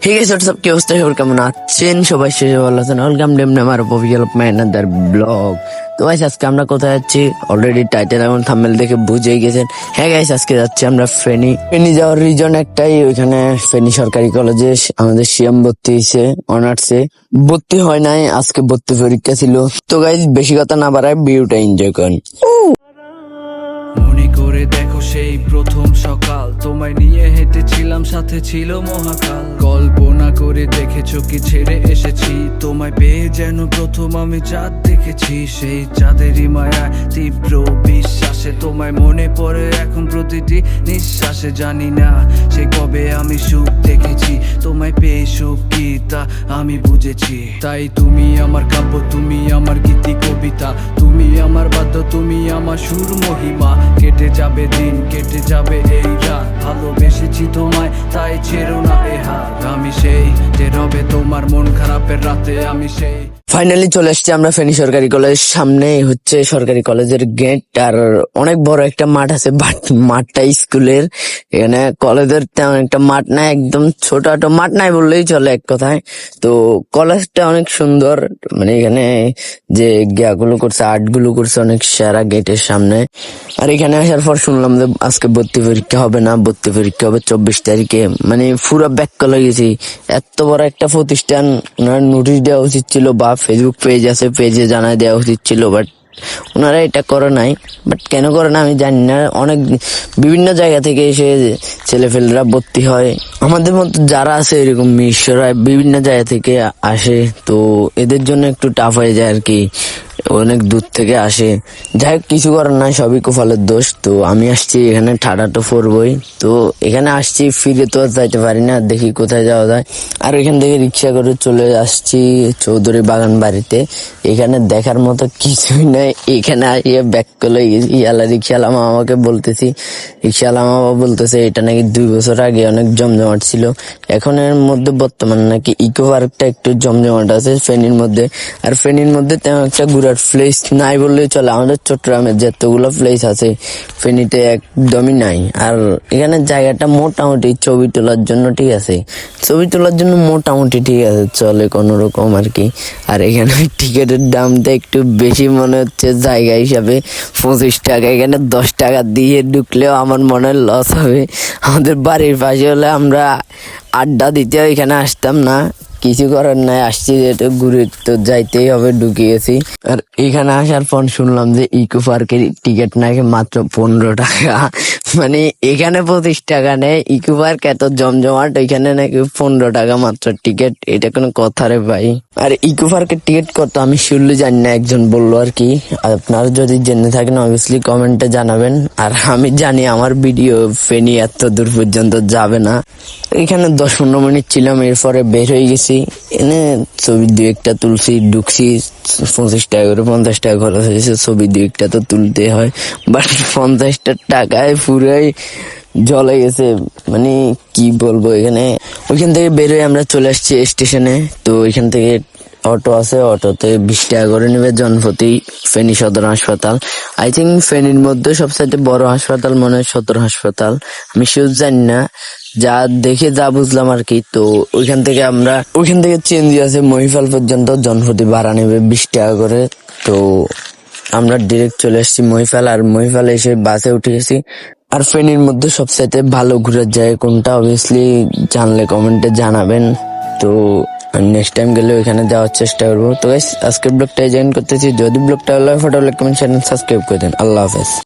ঠিক আছে, সব কি অবস্থা, সবার কেমন আছেন? সবাই শেষে ভালো আছেন। ওয়েলকাম টু আমার অফিসিয়াল ম্যানাদার ব্লগ। তো গাইস, আজকে আমরা কোথায় যাচ্ছি অলরেডি টাইটেল এবং থাম্বনেল দেখে বুঝেই গেছেন। হ্যাঁ গাইস, আজকে যাচ্ছি আমরা ফেনী। ফেনী যাওয়ার রিজন একটাই, ওইখানে ফেনী সরকারি কলেজে আমাদের সিএম ভর্তি হয়েছে অনার্সে। ভর্তি হয় নাই, আজকে ভর্তি পরীক্ষা ছিল। তো গাইস, বেশি কথা না বাড়ায় ভিউটা এনজয় করেন। মনে করে দেখো সেই প্রথম সকাল, তোমায় নিয়ে হেঁটেছিলাম, সাথে ছিল মহাকাল। কল্পনা করে দেখেছো কি ছেড়ে এসেছি, তোমায় পেয়ে যেন প্রথম আমি চাঁদ দেখেছি। সেই চাঁদেরই মায়া তীব্র বিশ্বাসে তোমায় মনে পড়ে এখন প্রতিটি নিঃশ্বাসে। জানি না সে কবে আমি সুখ দেখেছি, তোমায় পেয়ে সুখ কি তা আমি বুঝেছি। তাই তুমি আমার কাব্য, তুমি আমার গীতি কবিতা, তুমি আমার বাদ্য, তুমি আমার সুর মহিমা। কেটে যাবে দিন, কেটে যাবে এই রাত, ভালোবেসেছি তোমায় তাই ছেড়ো না এ হাত। আমি সেই যে রবে তোমার মন খারাপের রাতে, আমি সেই। ফাইনালি চলে আসছি আমরা ফেনী সরকারি কলেজ। সামনে হচ্ছে সরকারি কলেজের গেট, আর অনেক বড় একটা মাঠ আছে, বাট মাঠটা স্কুলের। এখানে কলেজের তেমন একটা মাঠ নাই, একদম ছোটখাটো মাঠ নাই বললেই চলে এক কথায়। তো কলেজটা অনেক সুন্দর, মানে এখানে যে গুলো করছে, আর্ট গুলো করছে অনেক সেরা গেটের সামনে। আর এখানে আসার পর শুনলাম যে আজকে ভর্তি পরীক্ষা হবে না, ভর্তি পরীক্ষা হবে 24 তারিখে। মানে পুরো ব্যাক করে গেছি। এত বড় একটা প্রতিষ্ঠান, ওনার নোটিশ দেওয়া উচিত ছিল, বা ফেসবুক পেজ আছে, পেজে জানাই দেওয়া উচিত ছিল, বাট ওনারা এটা করে নাই। বাট কেন করে না আমি জানি না। অনেক বিভিন্ন জায়গা থেকে এসে ছেলেফেলেরা ভর্তি হয়, আমাদের মতো যারা আছে এরকম মিশরা বিভিন্ন জায়গা থেকে আসে। তো এদের জন্য একটু টাফ হয়ে যায় আর কি, অনেক দূর থেকে আসে। যাই হোক, কিছু করার নাই, সবই কপালের দোষ। তো আমি আসছি এখানে, ঠাডা তো পড়বই। তো এখানে আসছি, ফিরে তো আর যাইতে পারি না, দেখি কোথায় যাওয়া যায়। আর এখান থেকে রিক্সা করে চলে আসছি চৌধুরী বাগান বাড়িতে। এখানে দেখার মতো কিছুই নাই, এখানে আসিয়ে ব্যাক করে গেছি। রিক্সাওয়ালা মামাকে বলতেছি, রিক্সাওয়ালা মামা বলতেছে এটা নাকি 2 বছর আগে অনেক জমজমাট ছিল, এখন এর মধ্যে বর্তমানে নাকি ইকো পার্কটা একটু জমজমাট আছে ফেনীর মধ্যে। আর ফেনীর মধ্যে তেমন একটা ঘুরার প্লেস নাই বললেই চলে, আমাদের চট্টগ্রামের যতগুলো প্লেস আছে ফেনীতে একদমই নাই। আর এখানে জায়গাটা মোটামুটি ছবি তোলার জন্য ঠিক আছে, ছবি তোলার জন্য মোটামুটি ঠিক আছে, চলে কোনো রকম আর কি। আর এখানে টিকিটের দামটা একটু বেশি মনে হচ্ছে জায়গা হিসাবে, 25 টাকা। এখানে 10 টাকা দিয়ে ঢুকলেও আমার মনে লস হবে। আমাদের বাড়ির পাশে হলে আমরা আড্ডা দিতে এখানে আসতাম না, কিছু করার নাই, আসছি যেহেতু ঘুরে তো যাইতেই হবে, ঢুকিয়েছি। আর এখানে আসার পর শুনলাম যে ইকো পার্কের টিকিট নাকি মাত্র 15 টাকা। মানে এখানে 25 টাকা নেয়, ইকো পার্ক এত জমজমাট, এখানে নাকি 15 টাকা মাত্র টিকিট। এটা কোনো কথা রে ভাই? আর ইকো পার্কের টিকিট কত আমি শুনলে জানি না, একজন বললো আর কি। আপনারা যদি জেনে থাকেন অবভিয়াসলি কমেন্টে জানাবেন। আর আমি জানি আমার ভিডিও ফেনী এত দূর পর্যন্ত যাবে না। এখানে 10-15 মিনিট ছিলাম, এরপরে বের হয়ে গেছি। এনে ছবি 2-1টা তুলছি, ঢুকছি। 25 টাকা করে 50 টাকা খরচ হয়েছে, ছবি 2-1টা তো তুলতে হয়। বাট 50 টাকায় পুরাই জলে গেছে, মানে কি বলবো। এখানে ওইখান থেকে বের হয়ে আমরা চলে আসছি স্টেশনে। তো এখান থেকে অটো আছে, অটোতে 20 টাকা করে নেবে জনপ্রতি। ফেনী সদর হাসপাতাল, আই থিঙ্ক ফেনীর মধ্যে সবচাইতে বড় হাসপাতাল মনে হয় সদর হাসপাতাল, আমি শিওর জানি না, যা দেখে যা বুঝলাম আর কি। তো ওইখান থেকে চেঞ্জ আছে মহিফাল পর্যন্ত, জনপ্রতি ভাড়া নেবে 20 টাকা করে। তো আমরা ডিরেক্ট চলে আসছি মহিফাল, আর মহিফালে এসে বাসে উঠে গেছি। আর ফেনীর মধ্যে সবচাইতে ভালো ঘুরার জায়গা কোনটা অবভিয়াসলি জানলে কমেন্টে জানাবেন। তো নেক্সট টাইম গেলে ওইখানে যাওয়ার চেষ্টা করবো। তো গাইস, আজকের ব্লগটা জয়েন করতেছি। যদি ব্লগটা ভালো হয় photo like comment channel subscribe করে দেন। আল্লাহ হাফেজ।